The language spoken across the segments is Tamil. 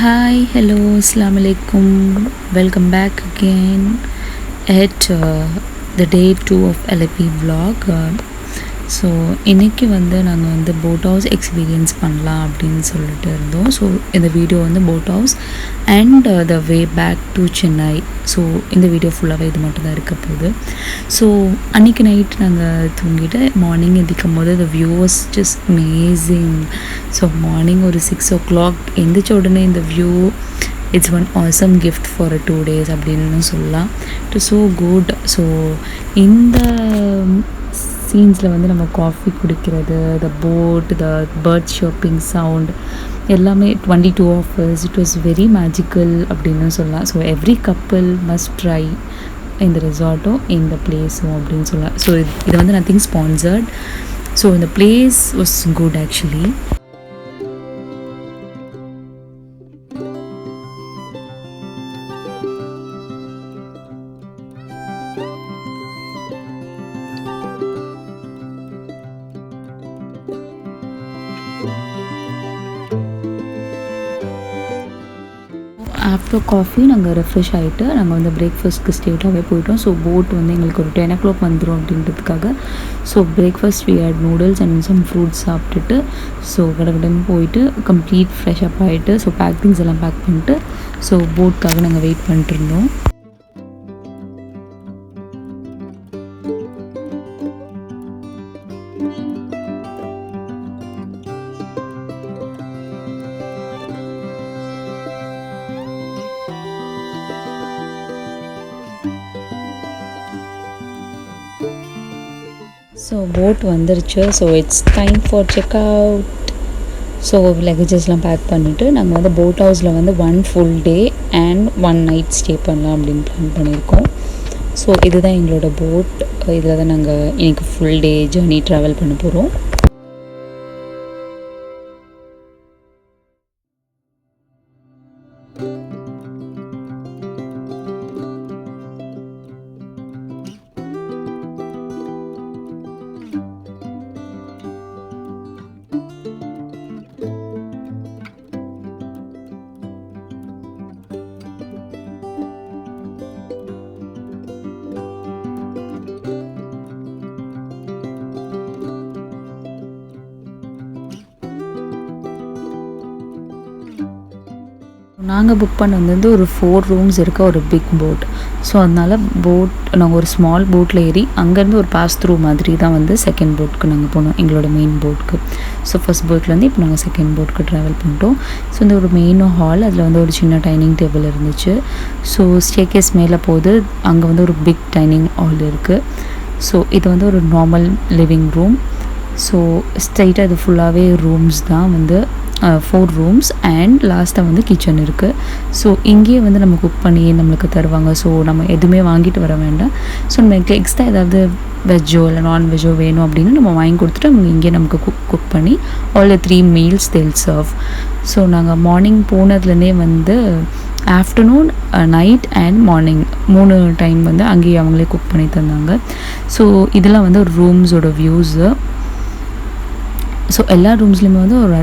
Hi, hello, assalamu alaikum. Welcome back again at the day 2 of LAP vlog. So இன்றைக்கி நாங்கள் போட் ஹவுஸ் எக்ஸ்பீரியன்ஸ் பண்ணலாம் அப்படின்னு சொல்லிட்டு இருந்தோம். ஸோ இந்த video boat house and the way back to Chennai. So இந்த வீடியோ ஃபுல்லாகவே இது மட்டும் தான் இருக்க போகுது. ஸோ அன்றைக்கி நைட் நாங்கள் தூங்கிட்டு மார்னிங் எந்திக்கும் போது the view was just amazing. So morning ஒரு 6 o'clock எந்திரிச்ச உடனே இந்த view it's one awesome gift for 2 days அப்படின்னு சொல்லலாம். It is so good. So இந்த சீன்ஸில் நம்ம காஃபி குடிக்கிறது, the boat, the bird shopping sound எல்லாமே 22 offers. It was very magical அப்படின்னு சொல்லலாம். So every couple must try இந்த ரிசார்ட்டும் இந்த பிளேஸும் அப்படின்னு சொல்லலாம். ஸோ இது நத்திங் ஸ்பான்சர்ட். ஸோ இந்த place was good actually. After coffee நாங்கள் ரெஃப்ரெஷ் ஆகிட்டு நாங்கள் பிரேக்ஃபாஸ்ட்க்கு ஸ்ட்ரெயிட்டாகவே போயிட்டோம். ஸோ போட் எங்களுக்கு ஒரு 10 o'clock வந்துடும் அப்படின்றதுக்காக. So breakfast we had noodles and some fruits சாப்பிட்டுட்டு ஸோ கடகடன்னு போயிட்டு கம்ப்ளீட் ஃப்ரெஷ் அப் ஆகிட்டு ஸோ திங்ஸ் எல்லாம் பேக் பண்ணிட்டு ஸோ போட்காக நாங்கள் வெயிட் பண்ணிட்டு இருந்தோம். ஸோ போட் வந்துருச்சு. So it's time for check out. So லக்கேஜஸ்லாம் பேக் பண்ணிவிட்டு நாங்கள் போட் ஹவுஸில் 1 full day and 1 night stay பண்ணலாம் அப்படின்னு பிளான் பண்ணியிருக்கோம். ஸோ இதுதான் எங்களோட போட். இதில் தான் நாங்கள் இன்றைக்கி ஃபுல் டே ஜர்னி ட்ராவல் பண்ண போகிறோம். நாங்கள் புக் பண்ண ஒரு 4 rooms இருக்க ஒரு பிக் போட். ஸோ அதனால் நாங்கள் ஒரு ஸ்மால் போட்டில் ஏறி அங்கேருந்து ஒரு பாஸ் த்ரூ மாதிரி தான் செகண்ட் போட்டுக்கு நாங்கள் போனோம், எங்களோட மெயின் போட்டுக்கு. ஸோ ஃபஸ்ட் போட்லேருந்து இப்போ நாங்கள் செகண்ட் போட்டுக்கு ட்ராவல் பண்ணிட்டோம். ஸோ இந்த ஒரு மெயின் ஹால், அதில் ஒரு சின்ன டைனிங் டேபிள் இருந்துச்சு. ஸோ ஸ்டேர்கேஸ் மேலே போகுது, அங்கே ஒரு பிக் டைனிங் ஹால் இருக்குது. ஸோ இது ஒரு நார்மல் லிவிங் ரூம். ஸோ ஸ்ட்ரைட்டாக இது ஃபுல்லாகவே ரூம்ஸ் தான் 4 rooms அண்ட் லாஸ்ட்டாக கிச்சன் இருக்குது. ஸோ இங்கேயே நம்ம குக் பண்ணி நம்மளுக்கு தருவாங்க. ஸோ நம்ம எதுவுமே வாங்கிட்டு வர வேண்டாம். ஸோ நமக்கு எக்ஸ்ட்ரா ஏதாவது வெஜ்ஜோ இல்லை நான்வெஜ்ஜோ வேணும் அப்படின்னு நம்ம வாங்கி கொடுத்துட்டு அவங்க இங்கேயே நமக்கு குக் பண்ணி all 3 meals they'll serve. So நாங்கள் மார்னிங் போனதுலேருந்தே afternoon, night and morning 3 time அங்கேயே அவங்களே குக் பண்ணி தந்தாங்க. ஸோ இதெல்லாம் ஒரு ரூம்ஸோட வியூஸு. ஸோ எல்லா ரூம்ஸ்லேயுமே ஒரு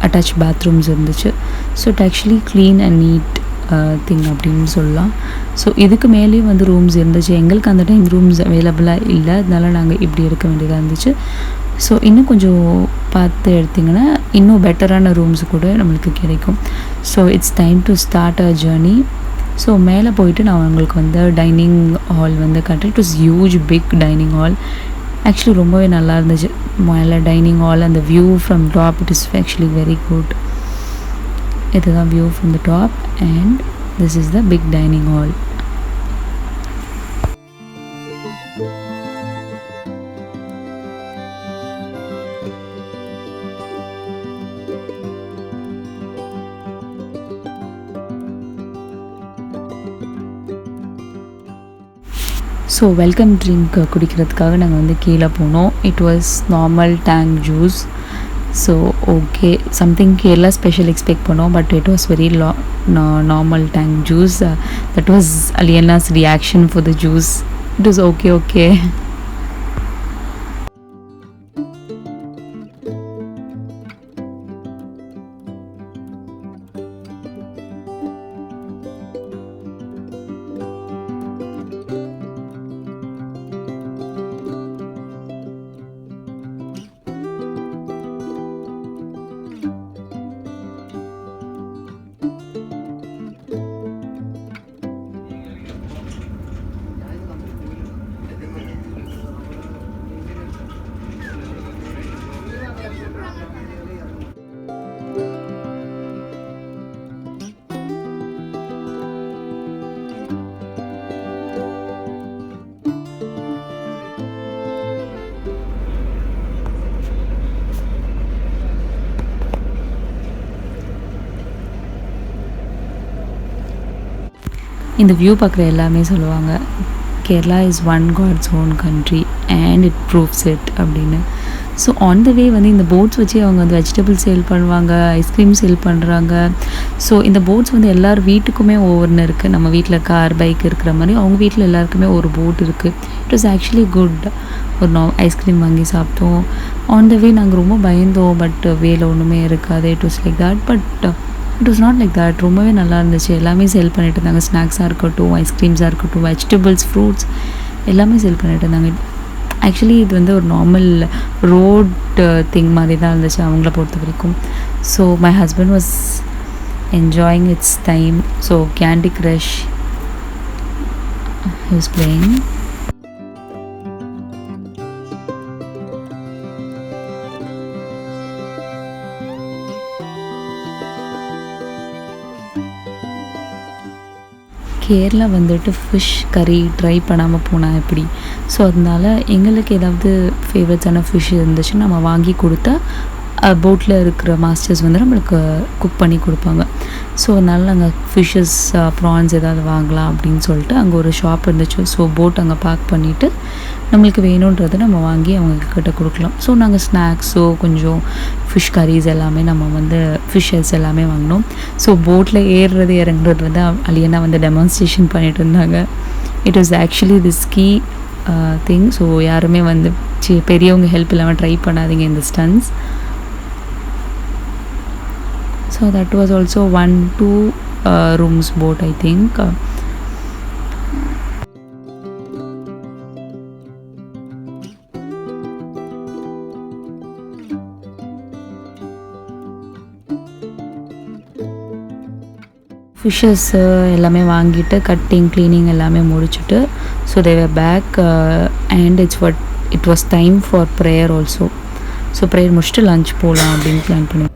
அட்டாச் பாத்ரூம்ஸ் இருந்துச்சு. So it actually clean and neat thing அப்படின்னு சொல்லலாம். ஸோ இதுக்கு மேலேயும் ரூம்ஸ் இருந்துச்சு. எங்களுக்கு அந்த டைம் ரூம்ஸ் அவைலபிளாக இல்லை, அதனால நாங்கள் இப்படி எடுக்க வேண்டியதாக இருந்துச்சு. ஸோ இன்னும் கொஞ்சம் பார்த்து எடுத்திங்கன்னா இன்னும் பெட்டரான ரூம்ஸ் கூட நம்மளுக்கு கிடைக்கும். So it's time to start a journey. So மேலே போயிட்டு நான் உங்களுக்கு டைனிங் ஹால் காட்டுறேன். It was huge big dining hall. Actually ரொம்பவே நல்லா இருந்துச்சு. மேலே டைனிங் ஹால், அந்த view from top it is actually very good. இதுதான் view from the top and this is the big dining hall. So welcome drink குடிக்கிறதுக்காக நாங்கள் கீழே போனோம். It was normal Tang juice. So okay, something Kerala special expect பண்ணோம், but it was very normal Tang juice. That was Aliyana's reaction for the juice. It was okay. இந்த வியூ பார்க்குற எல்லாமே சொல்லுவாங்க Kerala is one god's own country and it proves it அப்படின்னு. ஸோ ஆன் த வே வந்து இந்த போட்ஸ் வச்சு அவங்க வந்து வெஜிடபிள் சேல் பண்ணுவாங்க, ஐஸ்கிரீம் சேல் பண்ணுறாங்க. ஸோ இந்த போட்ஸ் வந்து எல்லார் வீட்டுக்குமே ஒவ்வொன்று இருக்குது. நம்ம வீட்டில் கார் பைக் இருக்கிற மாதிரி அவங்க வீட்டில் எல்லாருக்குமே ஒரு போட் இருக்குது. It was actually good. ஒரு ஐஸ்கிரீம் வாங்கி சாப்பிட்டோம். ஆன் த வே நாங்கள் ரொம்ப பயந்தோம், பட் வேலை ஒன்றுமே இருக்காது. It was like that, but it was not like that. ரொம்பவே நல்லா இருந்துச்சு. எல்லாமே சேல் பண்ணிட்டு இருந்தாங்க. ஸ்நாக்ஸாக இருக்கட்டும், ஐஸ்கிரீம்ஸாக இருக்கட்டும், வெஜிடபிள்ஸ், ஃப்ரூட்ஸ் எல்லாமே சேல் பண்ணிட்டு இருந்தாங்க. ஆக்சுவலி இது வந்து ஒரு நார்மல் ரோட் திங் மாதிரி தான் இருந்துச்சு அவங்கள பொறுத்த வரைக்கும். So my husband was enjoying it's time. So candy crush he was playing. Kerala வந்துட்டு ஃபிஷ் கறி ட்ரை பண்ணாமல் போனால் எப்படி? ஸோ அதனால எங்களுக்கு ஏதாவது ஃபேவரட்ஸான ஃபிஷ் இருந்துச்சுன்னா நம்ம வாங்கி கொடுத்தா போட்டில் இருக்கிற மாஸ்டர்ஸ் வந்து நம்மளுக்கு குக் பண்ணி கொடுப்பாங்க. ஸோ அதனால நாங்கள் ஃபிஷ்ஷஸ், ப்ரான்ஸ் ஏதாவது வாங்கலாம் அப்படின்னு சொல்லிட்டு அங்கே ஒரு ஷாப் இருந்துச்சு. ஸோ போட் அங்கே பார்க் பண்ணிவிட்டு நம்மளுக்கு வேணுன்றதை நம்ம வாங்கி அவங்கக்கிட்ட கொடுக்கலாம். ஸோ நாங்கள் ஸ்நாக்ஸோ கொஞ்சம் ஃபிஷ் கரீஸ் எல்லாமே நம்ம வந்து ஃபிஷ்ஷஸ் எல்லாமே வாங்கினோம். ஸோ போட்டில் ஏறுறது இறங்குறது வந்து அலியனா வந்து டெமான்ஸ்ட்ரேஷன் பண்ணிட்டு இருந்தாங்க. It was actually risky thing. So யாருமே வந்து பெரியவங்க ஹெல்ப் இல்லாமல் ட்ரை பண்ணாதீங்க இந்த stunts. So that was also 1-2 rooms boat, I think. Fishes எல்லாமே வாங்கிட்டு கட்டிங் க்ளீனிங் எல்லாமே முடிச்சுட்டு so they were back and it was time for prayer also. So prayer முடிச்சுட்டு லஞ்ச் போகலாம் அப்படின்னு பிளான் பண்ணி.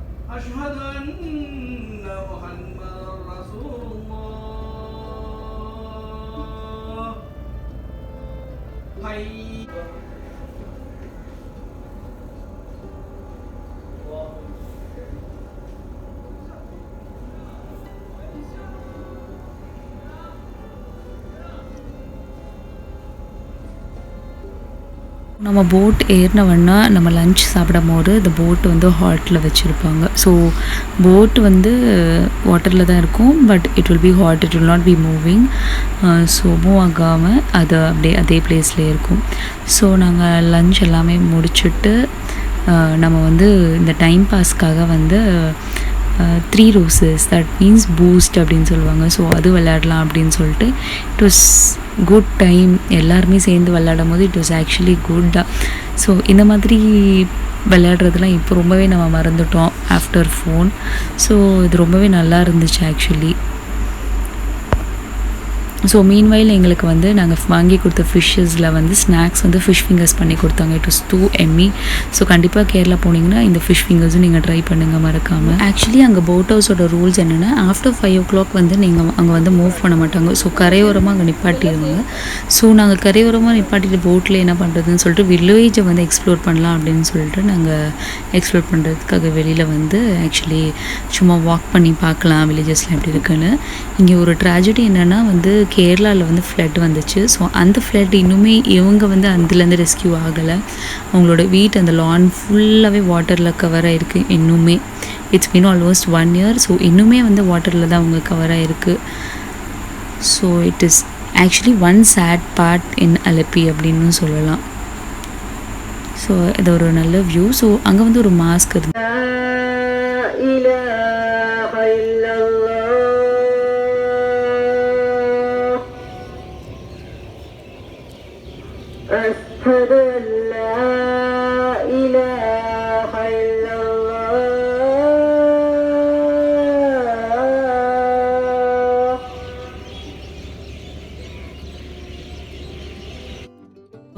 நம்ம போட் ஏறினவொன்னா நம்ம லஞ்ச் சாப்பிடும் போது இந்த போட்டு வந்து ஹாட்டில் வச்சுருப்பாங்க. ஸோ போட்டு வந்து வாட்டரில் தான் இருக்கும், but it will be hot, it will not be moving. So move ஆகாமல் அது அப்படியே அதே பிளேஸ்லேயே இருக்கும். ஸோ நாங்கள் லஞ்ச் எல்லாமே முடிச்சுட்டு நம்ம வந்து இந்த டைம் பாஸ்க்காக வந்து 3 roses, தட் மீன்ஸ் பூஸ்ட் அப்படின்னு சொல்லுவாங்க. ஸோ அது விளையாடலாம் அப்படின்னு சொல்லிட்டு இட் வாஸ் குட் டைம். எல்லாருமே சேர்ந்து விளையாடும் போது இட் வாஸ் ஆக்சுவலி குட்டாக. ஸோ இந்த மாதிரி விளையாடுறதுலாம் இப்போ ரொம்பவே நம்ம மறந்துட்டோம் ஆஃப்டர் ஃபோன். ஸோ இது ரொம்பவே நல்லா இருந்துச்சு ஆக்சுவலி. ஸோ மீன்வைல் எங்களுக்கு வந்து நாங்கள் வாங்கி கொடுத்த ஃபிஷ்ஷஸில் வந்து ஸ்நாக்ஸ் வந்து ஃபிஷ் ஃபிங்கர்ஸ் பண்ணி கொடுத்தாங்க. It was too yummy. So கண்டிப்பாக கேரளா போனீங்கன்னா இந்த ஃபிஷ் ஃபிங்கர்ஸும் நீங்கள் ட்ரை பண்ணுங்கள் மறக்காமல். ஆக்சுவலி அங்கே போட் ஹவுஸோட ரூல்ஸ் என்னென்னா ஆஃப்டர் 5 o'clock வந்து நீங்கள் அங்கே வந்து மூவ் பண்ண மாட்டாங்க. ஸோ கரையோரமாக அங்கே நிப்பாட்டிடுவாங்க. ஸோ நாங்கள் கரையோரமாக நிப்பாட்டிட்டு போட்டில் என்ன பண்ணுறதுன்னு சொல்லிட்டு வில்லேஜை வந்து எக்ஸ்ப்ளோர் பண்ணலாம் அப்படின்னு சொல்லிட்டு நாங்கள் எக்ஸ்ப்ளோர் பண்ணுறதுக்காக வெளியில் வந்து ஆக்சுவலி சும்மா வாக் பண்ணி பார்க்கலாம் வில்லேஜஸ்லாம் எப்படி இருக்குன்னு. இங்கே ஒரு ட்ராஜடி என்னென்னா வந்து கேரளாவில் வந்து ஃப்ளட் வந்துச்சு. ஸோ அந்த ஃப்ளட் இன்னுமே இவங்க வந்து அதுலேருந்து ரெஸ்கியூ ஆகலை. அவங்களோட வீட்டு அந்த லான் ஃபுல்லாகவே வாட்டரில் கவர் ஆகிருக்கு இன்னுமே. It's been almost 1 year. So இன்னுமே வந்து வாட்டரில் தான் அவங்க கவர் ஆகிருக்கு. So it is actually one sad part in Alleppey அப்படின்னு சொல்லலாம். ஸோ இது ஒரு நல்ல வியூ. ஸோ அங்கே வந்து ஒரு மாஸ்க் இருந்து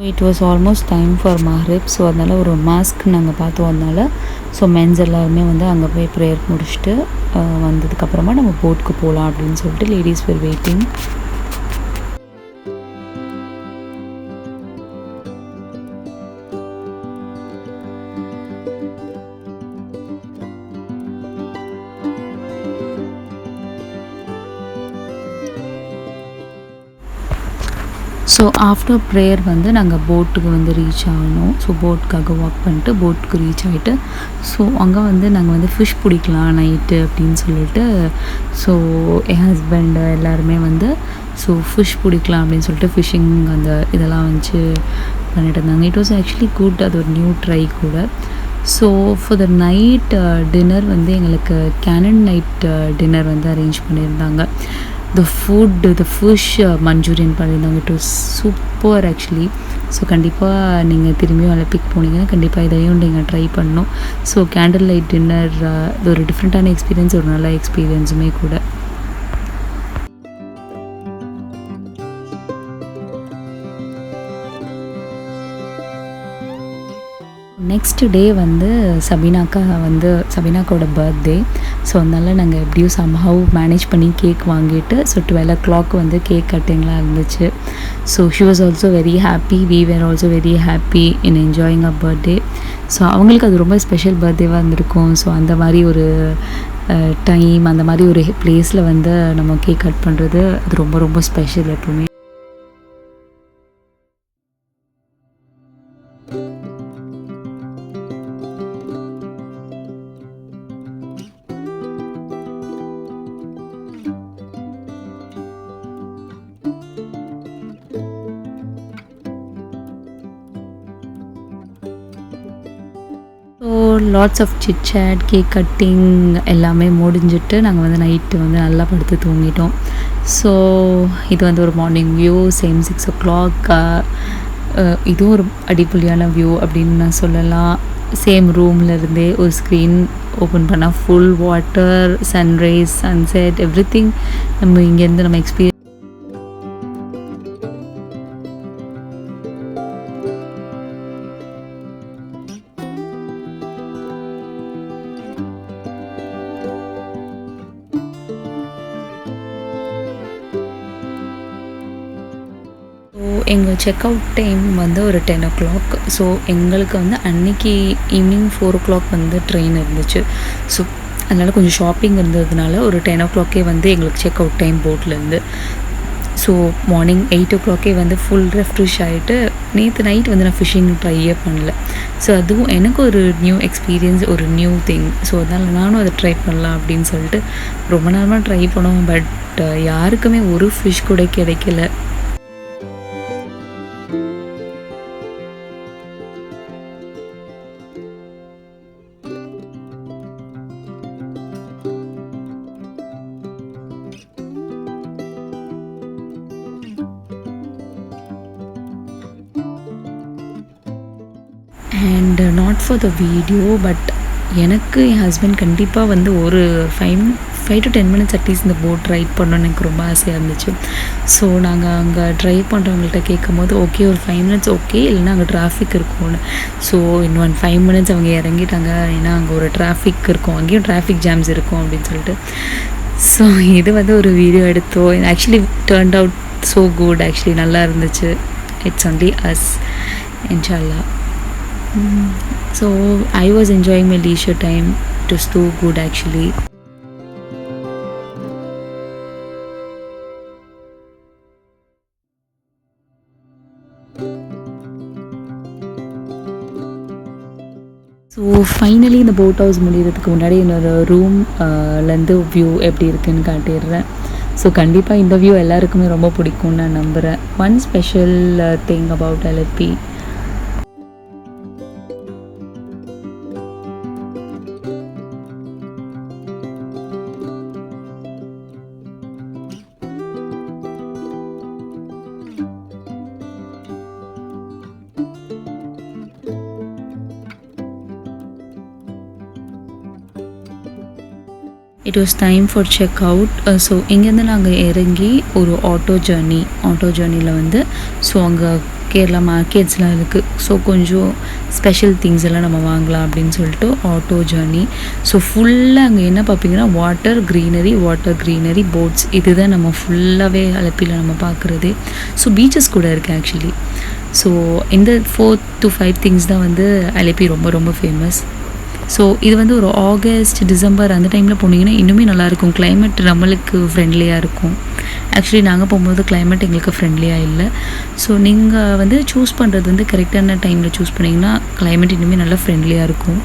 it was almost time for Maghrib. So அதனால் ஒரு மாஸ்க் நாங்கள் பார்த்தோம். அதனால ஸோ மென்ஸ் எல்லாருமே வந்து அங்கே போய் ப்ரேயர் முடிச்சுட்டு வந்ததுக்கப்புறமா நம்ம போட்டுக்கு போகலாம் அப்படின்னு சொல்லிட்டு லேடிஸ் வேர் வெயிட்டிங். ஸோ ஆஃப்டர் ப்ரேயர் வந்து நாங்கள் போட்டுக்கு வந்து ரீச் ஆகணும். ஸோ போட்டுக்காக வாக் பண்ணிட்டு போட்டுக்கு ரீச் ஆகிட்டு ஸோ அங்கே வந்து நாங்கள் வந்து ஃபிஷ் பிடிக்கலாம் நைட்டு அப்படின்னு சொல்லிட்டு ஸோ என் ஹஸ்பண்ட் எல்லாருமே வந்து ஸோ ஃபிஷ் பிடிக்கலாம் அப்படின்னு சொல்லிட்டு ஃபிஷ்ஷிங் அந்த இதெல்லாம் வச்சு பண்ணிட்டு இருந்தாங்க. It was actually good. அது ஒரு நியூ ட்ரை கூட. So for the night dinner வந்து எங்களுக்கு கேனன் நைட் டின்னர் வந்து அரேஞ்ச் பண்ணியிருந்தாங்க. the fish மஞ்சூரியன் பண்ணியிருந்தாங்க. It was super actually. So கண்டிப்பாக நீங்கள் திரும்பியும் அலப்பிக்கு போனீங்கன்னா கண்டிப்பாக இதையும் நீங்கள் ட்ரை பண்ணணும். ஸோ கேண்டில் லைட் டின்னர் இது ஒரு டிஃப்ரெண்ட்டான எக்ஸ்பீரியன்ஸ், ஒரு நல்ல எக்ஸ்பீரியன்ஸுமே கூட. நெக்ஸ்ட் டே வந்து சபீனாக்காவோட பர்த்டே. ஸோ அதனால் நாங்கள் எப்படியும் சம்ஹவ் மேனேஜ் பண்ணி கேக் வாங்கிட்டு ஸோ 12 o'clock வந்து கேக் கட்டிங்லாம் இருந்துச்சு. So she was also very happy. We were also very happy in enjoying a birthday. So அவங்களுக்கு அது ரொம்ப ஸ்பெஷல் பர்த்டேவாக இருந்திருக்கும். ஸோ அந்த மாதிரி ஒரு டைம், அந்த மாதிரி ஒரு பிளேஸில் வந்து நம்ம கேக் கட் பண்ணுறது அது ரொம்ப ரொம்ப ஸ்பெஷல் எப்பவுமே. So lots of chit chat, cake cutting எல்லாமே முடிஞ்சிட்டு நாங்கள் வந்து நைட்டு வந்து நல்லா படுத்து தூங்கிட்டோம். ஸோ இது வந்து ஒரு மார்னிங் வியூ. Same 6 o'clock. இதுவும் ஒரு அடிப்பொலியான வியூ அப்படின்னு நான் சொல்லலாம். சேம் ரூமில் இருந்தே ஒரு ஸ்க்ரீன் ஓப்பன் பண்ணால் full water, sunrise, sunset, every thing நம்ம இங்கேருந்து நம்ம எக்ஸ்பீரியன்ஸ். எங்கள் செக் அவுட் டைம் வந்து ஒரு 10 o'clock. ஸோ எங்களுக்கு வந்து அன்றைக்கி ஈவினிங் 4 o'clock வந்து ட்ரெயின் இருந்துச்சு. ஸோ அதனால் கொஞ்சம் ஷாப்பிங் இருந்ததுனால ஒரு 10 o'clock வந்து எங்களுக்கு செக் அவுட் டைம் போட்லேருந்து. ஸோ மார்னிங் 8 o'clock வந்து ஃபுல் ரெஃப்ரெஷ் ஆகிட்டு நேற்று நைட் வந்து நான் ஃபிஷ்ஷிங் ட்ரையே பண்ணல. ஸோ அதுவும் எனக்கு ஒரு நியூ எக்ஸ்பீரியன்ஸ், ஒரு நியூ திங். ஸோ அதனால் நானும் அதை ட்ரை பண்ணலாம் அப்படின்னு சொல்லிட்டு ரொம்ப நேரமாக ட்ரை பண்ணோம். பட் யாருக்குமே ஒரு ஃபிஷ் கூட கிடைக்கல. And not for the video, but எனக்கு என் ஹஸ்பண்ட் கண்டிப்பாக வந்து ஒரு 5 to 10 minutes அட்லீஸ்ட் இந்த போட் ரைட் பண்ணணுன்னு எனக்கு ரொம்ப ஆசையாக இருந்துச்சு. ஸோ நாங்கள் அங்கே ட்ரைவ் பண்ணுறவங்கள்ட்ட கேட்கும் போது ஓகே ஒரு 5 minutes ஓகே, இல்லைன்னா அங்கே டிராஃபிக் இருக்கும்னு. ஸோ இன்னும் 5 minutes அவங்க இறங்கிட்டாங்க. ஏன்னா அங்கே ஒரு டிராஃபிக் இருக்கும், அங்கேயும் டிராஃபிக் ஜாம்ஸ் இருக்கும் அப்படின்னு சொல்லிட்டு. ஸோ இது வந்து ஒரு வீடியோ எடுத்தோம். Actually turned out so good. Actually நல்லா இருந்துச்சு. இட்ஸ் ஒன்லி அஸ், இன்ஷால்லா. So I was enjoying my leisure time. It was too good actually. So finally இந்த போட் ஹவுஸ் முடிகிறதுக்கு முன்னாடி என்னோட ரூம்லேருந்து வியூ எப்படி இருக்குதுன்னு காட்டிடுறேன். ஸோ கண்டிப்பாக இந்த வியூ எல்லாருக்குமே ரொம்ப பிடிக்கும்னு நான் நம்புகிறேன். One special thing about Alleppey, it was time for check out. So இங்கேருந்து நாங்கள் இறங்கி ஒரு ஆட்டோ ஜேர்னியில் வந்து ஸோ அங்கே கேரளா மார்க்கெட்ஸ்லாம் இருக்குது. ஸோ கொஞ்சம் ஸ்பெஷல் திங்ஸ் எல்லாம் நம்ம வாங்கலாம் அப்படின்னு சொல்லிட்டு ஆட்டோ ஜேர்னி. ஸோ ஃபுல்லாக அங்கே என்ன பார்ப்பீங்கன்னா வாட்டர் க்ரீனரி போட்ஸ், இதுதான் நம்ம ஃபுல்லாகவே அலப்பியில் நம்ம பார்க்குறதே. ஸோ பீச்சஸ் கூட இருக்குது ஆக்சுவலி. ஸோ இந்த 4 to 5 திங்ஸ் தான் வந்து அலப்பி ரொம்ப ரொம்ப ஃபேமஸ். ஸோ இது வந்து ஒரு ஆகஸ்ட், டிசம்பர் அந்த டைமில் போனீங்கன்னா இன்னுமே நல்லாயிருக்கும். கிளைமேட் நம்மளுக்கு ஃப்ரெண்ட்லியாக இருக்கும். ஆக்சுவலி நாங்கள் போகும்போது கிளைமேட் எங்களுக்கு ஃப்ரெண்ட்லியாக இல்லை. ஸோ நீங்கள் வந்து சூஸ் பண்ணுறது வந்து கரெக்டான டைமில் சூஸ் பண்ணிங்கன்னா கிளைமேட் இன்னுமே நல்லா ஃப்ரெண்ட்லியாக இருக்கும்.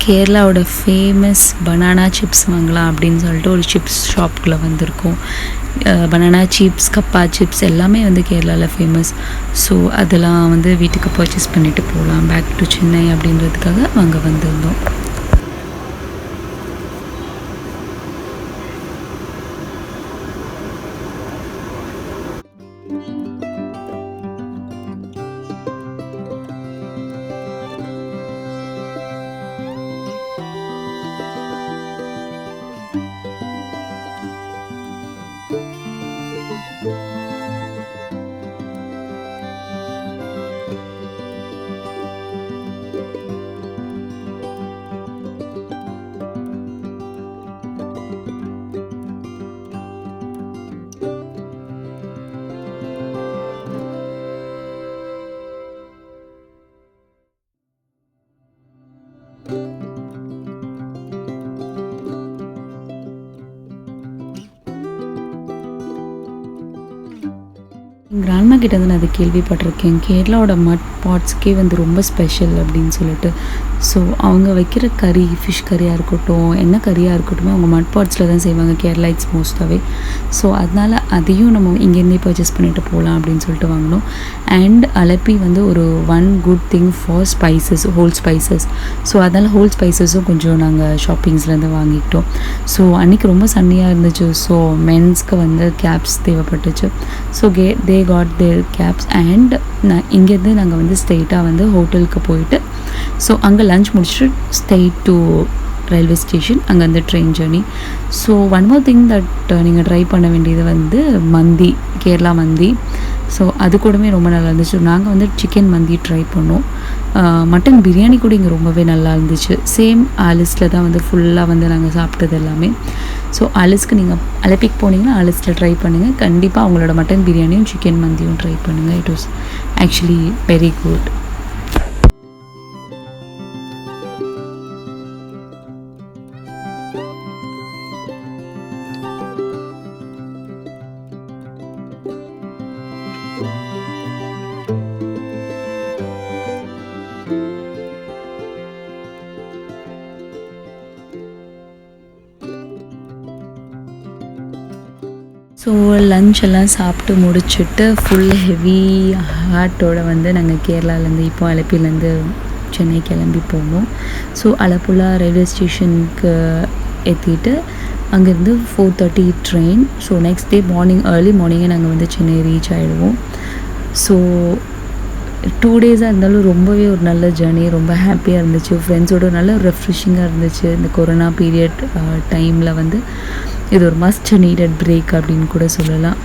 கேரளாவோட ஃபேமஸ் பனானா சிப்ஸ் வாங்கலாம் அப்படின்னு சொல்லிட்டு ஒரு சிப்ஸ் ஷாப்புக்குள்ளே வந்திருக்கோம். பனானா சிப்ஸ், கப்பா சிப்ஸ் எல்லாமே வந்து கேரளாவில் ஃபேமஸ். ஸோ அதெல்லாம் வந்து வீட்டுக்கு பர்ச்சேஸ் பண்ணிவிட்டு போகலாம் பேக் டு சென்னை அப்படின்றதுக்காக அங்கே வந்திருந்தோம். எங்கள் கிராண்ட்மா கிட்ட வந்து நான் அதை கேள்விப்பட்டிருக்கேன். கேரளாவோட மட் பாட்ஸ்க்கே வந்து ரொம்ப ஸ்பெஷல் அப்படின்னு சொல்லிட்டு. ஸோ அவங்க வைக்கிற கறி, ஃபிஷ் கறியாக இருக்கட்டும், என்ன கறியாக இருக்கட்டும், அவங்க மட் பாட்ஸில் தான் செய்வாங்க கேரளைட்ஸ் மோஸ்ட்டாகவே. ஸோ அதனால் அதையும் நம்ம இங்கேருந்தே பர்ச்சேஸ் பண்ணிட்டு போகலாம் அப்படின்னு சொல்லிட்டு வாங்கினோம். அண்ட் அலப்பி வந்து ஒரு one good thing for spices, whole spices. So அதனால் ஹோல் ஸ்பைசஸும் கொஞ்சம் நாங்கள் ஷாப்பிங்ஸ்லேருந்து வாங்கிக்கிட்டோம். ஸோ அன்றைக்கி ரொம்ப சன்னியாக இருந்துச்சு. ஸோ மென்ஸ்க்கு வந்து கேப்ஸ் தேவைப்பட்டுச்சு. So they got their cabs. And இங்கேருந்து நாங்கள் வந்து ஸ்ட்ரெயிட்டாக வந்து ஹோட்டலுக்கு போயிட்டு ஸோ அங்கே லன்ச் முடிச்சுட்டு ஸ்ட்ரெயிட் டு ரயில்வே ஸ்டேஷன், அங்கே வந்து train journey. So one more thing that நீங்கள் ட்ரை பண்ண வேண்டியது வந்து மந்தி, கேரளா மந்தி. ஸோ அது கூடவே ரொம்ப நல்லா இருந்துச்சு. நாங்கள் வந்து சிக்கன் மந்தி ட்ரை பண்ணோம். மட்டன் பிரியாணி கூட இங்கே ரொம்பவே நல்லா இருந்துச்சு. சேம் ஆலிஸில் தான் வந்து ஃபுல்லாக வந்து நாங்கள் சாப்பிட்டது எல்லாமே. ஸோ ஆலிஸ்க்கு நீங்கள் அலப்பிக்கு போனீங்கன்னா ஆலிஸில் ட்ரை பண்ணுங்கள். கண்டிப்பாக அவங்களோட மட்டன் பிரியாணியும் சிக்கன் மந்தியும் ட்ரை பண்ணுங்கள். It was actually very good. So lunch எல்லாம் சாப்பிட்டு முடிச்சுட்டு ஃபுல் ஹெவி ஹார்ட்டோடு வந்து நாங்கள் கேரளாலேருந்து இப்போ அலப்பிலேருந்து சென்னை கிளம்பி போனோம். ஸோ அலப்புழா ரயில்வே ஸ்டேஷனுக்கு ஏற்றிட்டு அங்கேருந்து 4:30 train. So next day morning early மார்னிங்கே நாங்கள் வந்து சென்னை ரீச் ஆகிடுவோம். ஸோ 2 டேஸாக இருந்தாலும் ரொம்பவே ஒரு நல்ல ஜேர்னி, ரொம்ப ஹாப்பியாக இருந்துச்சு. ஃப்ரெண்ட்ஸோட நல்ல ரெஃப்ரெஷிங்காக இருந்துச்சு. இந்த கொரோனா பீரியட் டைமில் வந்து இது ஒரு மஸ்ட் நீடட் பிரேக் அப்படின்னு கூட சொல்லலாம்.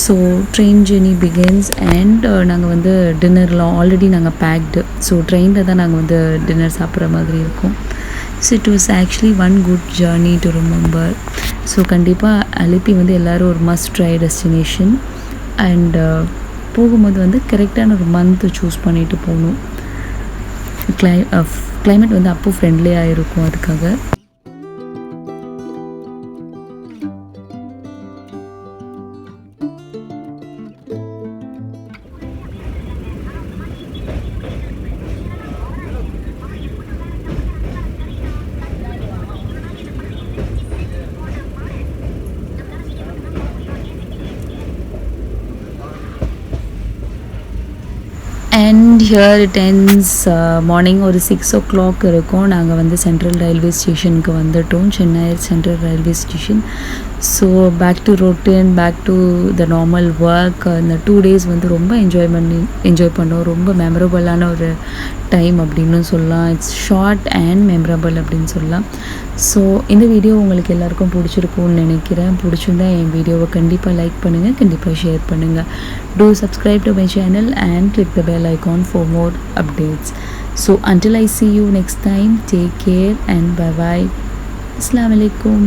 So train journey begins. And நாங்கள் வந்து டின்னர்லாம் ஆல்ரெடி நாங்கள் பேக்டு. ஸோ ட்ரெயினில் தான் நாங்கள் வந்து டின்னர் சாப்பிட்ற மாதிரி இருக்கும். So it was actually one good journey to remember. So கண்டிப்பாக அலப்பி வந்து எல்லோரும் ஒரு மஸ்ட் ட்ரை டெஸ்டினேஷன். அண்ட் போகும்போது வந்து கரெக்டான ஒரு மந்த்து சூஸ் பண்ணிவிட்டு போகணும். கிளைமேட் வந்து அப்போ ஃப்ரெண்ட்லியாக இருக்கும் அதுக்காக. And here it ends. Morning ஒரு 6 o'clock இருக்கும். நாங்கள் வந்து சென்ட்ரல் ரயில்வே ஸ்டேஷனுக்கு வந்துட்டோம், Chennai central railway station. So back to routine, back to the normal work. இந்த 2 days வந்து ரொம்ப என்ஜாய் பண்ணோம். ரொம்ப மெமரபுளான ஒரு டைம் அப்படின்னு சொல்லலாம். இட்ஸ் ஷார்ட் அண்ட் மெமரபிள் அப்படின்னு சொல்லலாம். ஸோ இந்த வீடியோ உங்களுக்கு எல்லாருக்கும் பிடிச்சிருக்கும்னு நினைக்கிறேன். பிடிச்சிருந்தா என் வீடியோவை கண்டிப்பாக லைக் பண்ணுங்கள், கண்டிப்பாக ஷேர் பண்ணுங்கள். Two subscribe to my channel and click the bell icon for more updates. So until I see you next time, take care and bye bye. Assalamu alaikum.